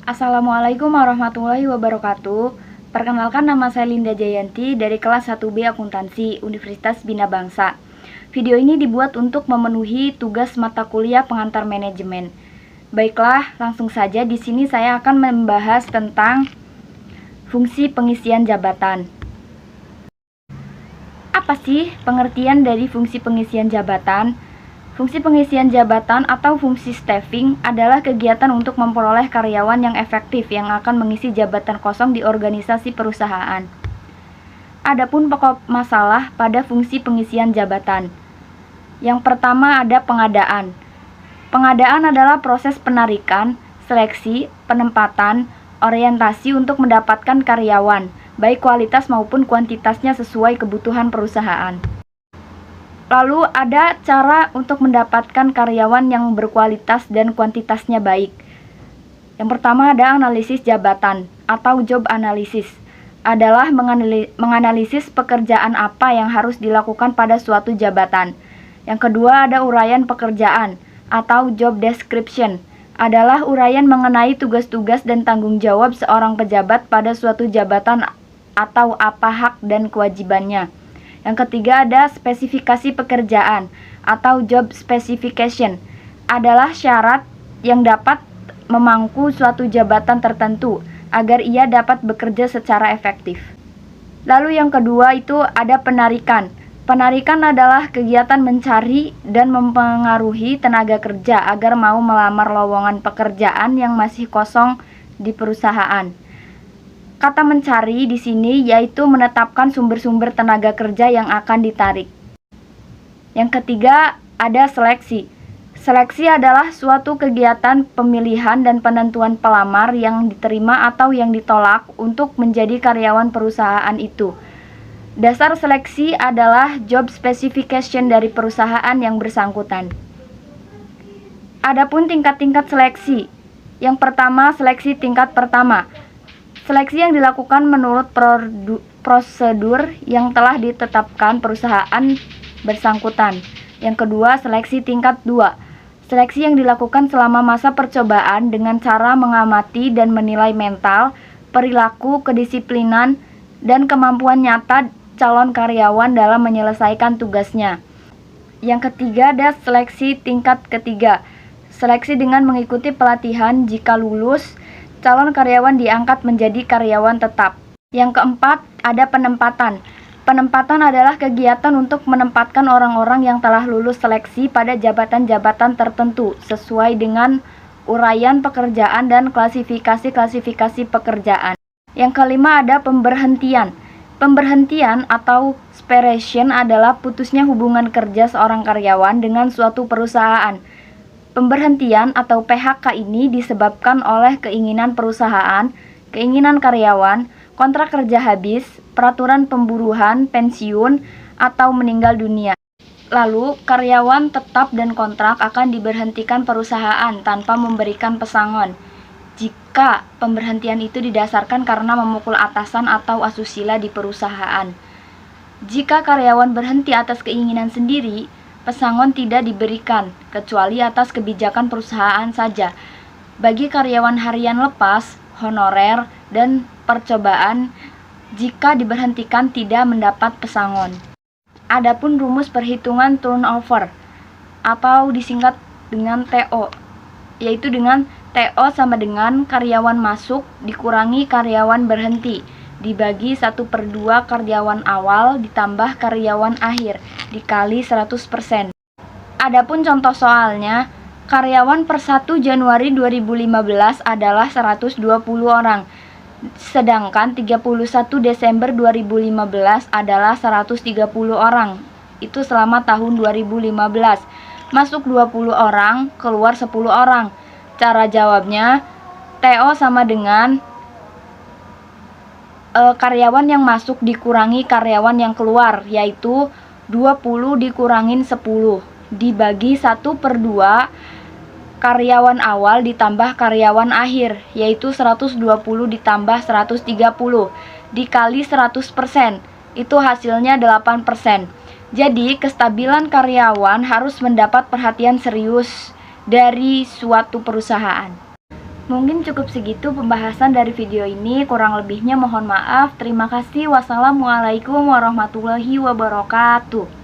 Assalamualaikum warahmatullahi wabarakatuh. Perkenalkan, nama saya Linda Jayanti dari kelas 1B Akuntansi Universitas Bina Bangsa. Video ini dibuat untuk memenuhi tugas mata kuliah pengantar manajemen. Baiklah, langsung saja di sini saya akan membahas tentang fungsi pengisian jabatan. Apa sih pengertian dari fungsi pengisian jabatan? Fungsi pengisian jabatan atau fungsi staffing adalah kegiatan untuk memperoleh karyawan yang efektif yang akan mengisi jabatan kosong di organisasi perusahaan. Adapun pokok masalah pada fungsi pengisian jabatan. Yang pertama ada pengadaan. Pengadaan adalah proses penarikan, seleksi, penempatan, orientasi untuk mendapatkan karyawan, baik kualitas maupun kuantitasnya sesuai kebutuhan perusahaan. Lalu ada cara untuk mendapatkan karyawan yang berkualitas dan kuantitasnya baik. Yang pertama ada analisis jabatan atau job analysis. Adalah menganalisis pekerjaan apa yang harus dilakukan pada suatu jabatan. Yang kedua ada uraian pekerjaan atau job description. Adalah uraian mengenai tugas-tugas dan tanggung jawab seorang pejabat pada suatu jabatan atau apa hak dan kewajibannya. Yang ketiga ada spesifikasi pekerjaan atau job specification. Adalah syarat yang dapat memangku suatu jabatan tertentu agar ia dapat bekerja secara efektif. Lalu yang kedua itu ada penarikan. Penarikan adalah kegiatan mencari dan mempengaruhi tenaga kerja agar mau melamar lowongan pekerjaan yang masih kosong di perusahaan. Kata mencari di sini yaitu menetapkan sumber-sumber tenaga kerja yang akan ditarik. Yang ketiga ada seleksi. Seleksi adalah suatu kegiatan pemilihan dan penentuan pelamar yang diterima atau yang ditolak untuk menjadi karyawan perusahaan itu. Dasar seleksi adalah job specification dari perusahaan yang bersangkutan. Adapun tingkat-tingkat seleksi. Yang pertama, seleksi tingkat pertama. Seleksi yang dilakukan menurut prosedur yang telah ditetapkan perusahaan bersangkutan. Yang kedua, seleksi tingkat 2. Seleksi yang dilakukan selama masa percobaan dengan cara mengamati dan menilai mental, perilaku, kedisiplinan, dan kemampuan nyata calon karyawan dalam menyelesaikan tugasnya. Yang ketiga ada seleksi tingkat ketiga. Seleksi dengan mengikuti pelatihan. Jika lulus, calon karyawan diangkat menjadi karyawan tetap. Yang keempat, ada penempatan. Penempatan adalah kegiatan untuk menempatkan orang-orang yang telah lulus seleksi pada jabatan-jabatan tertentu sesuai dengan uraian pekerjaan dan klasifikasi-klasifikasi pekerjaan. Yang kelima, ada pemberhentian. Pemberhentian atau separation adalah putusnya hubungan kerja seorang karyawan dengan suatu perusahaan. Pemberhentian atau PHK ini disebabkan oleh keinginan perusahaan, keinginan karyawan, kontrak kerja habis, peraturan pemburuan, pensiun, atau meninggal dunia. Lalu, karyawan tetap dan kontrak akan diberhentikan perusahaan tanpa memberikan pesangon. Jika pemberhentian itu didasarkan karena memukul atasan atau asusila di perusahaan. Jika karyawan berhenti atas keinginan sendiri, pesangon tidak diberikan, kecuali atas kebijakan perusahaan saja. Bagi karyawan harian lepas, honorer, dan percobaan, jika diberhentikan tidak mendapat pesangon. Adapun rumus perhitungan turnover, atau disingkat dengan TO, yaitu dengan TO sama dengan karyawan masuk dikurangi karyawan berhenti, dibagi 1/2 karyawan awal ditambah karyawan akhir dikali 100%. Adapun contoh soalnya, karyawan per 1 Januari 2015 adalah 120 orang, sedangkan 31 Desember 2015 adalah 130 orang. Itu selama tahun 2015. Masuk 20 orang, keluar 10 orang. Cara jawabnya, TO sama dengan karyawan yang masuk dikurangi karyawan yang keluar, yaitu 20 dikurangin 10 dibagi 1/2 karyawan awal ditambah karyawan akhir, yaitu 120 ditambah 130 dikali 100%, itu hasilnya 8%. Jadi kestabilan karyawan harus mendapat perhatian serius dari suatu perusahaan. Mungkin cukup segitu pembahasan dari video ini, kurang lebihnya mohon maaf. Terima kasih. Wassalamualaikum warahmatullahi wabarakatuh.